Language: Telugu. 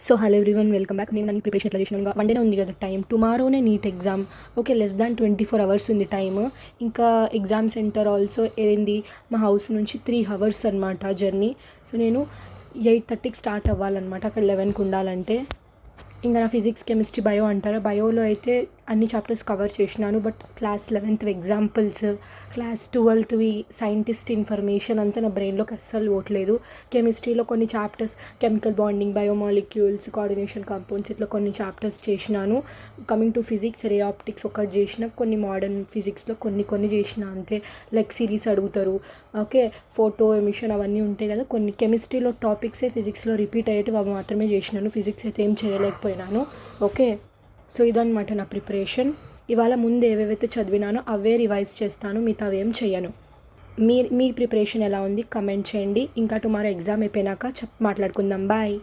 So hello everyone, welcome back. నేను నన్ను ప్రిపరేషన్ ఎట్లా చేసినాను, వన్ డేనే ఉంది కదా టైం. టుమారోనే NEET exam. Okay, less than 24 hours ఉంది టైమ్. ఇంకా ఎగ్జామ్ సెంటర్ ఆల్సో ఏంది, మా హౌస్ నుంచి 3 hours అనమాట జర్నీ. సో నేను 8:30కి స్టార్ట్ అవ్వాలన్నమాట, అక్కడ 11కి ఉండాలంటే. ఇంకా నా ఫిజిక్స్, కెమిస్ట్రీ, బయో అంటారా, బయోలో అయితే అన్ని చాప్టర్స్ కవర్ చేసినాను. But class 11th examples, class 12వి సైంటిస్ట్ ఇన్ఫర్మేషన్ అంతా నా బ్రెయిన్లోకి అస్సలు పోవట్లేదు. కెమిస్ట్రీలో కొన్ని chapters, chemical bonding, biomolecules, coordination compounds, ఇట్లా కొన్ని చాప్టర్స్ చేసినాను. Coming to physics, ray optics ఒకటి చేసిన, కొన్ని మోడర్న్ ఫిజిక్స్లో కొన్ని చేసిన అంతే. లైక్ సిరీస్ అడుగుతారు, ఓకే, ఫోటో ఎమిషన్ అవన్నీ ఉంటాయి కదా. కొన్ని కెమిస్ట్రీలో టాపిక్సే ఫిజిక్స్లో రిపీట్ అయ్యేవి, అవి మాత్రమే చేసినాను. ఫిజిక్స్ అయితే ఏం చేయలేకపోయినాను. ఓకే, సో ఇదన్నమాట నా ప్రిపరేషన్. ఇవాళ ముందు ఏవేవైతే చదివినానో అవే రివైజ్ చేస్తాను, మిగతా అవేం చేయను. మీ ప్రిపరేషన్ ఎలా ఉంది కమెంట్ చేయండి. ఇంకా టుమారో ఎగ్జామ్ అయిపోయినాక మాట్లాడుకుందాం. బాయ్.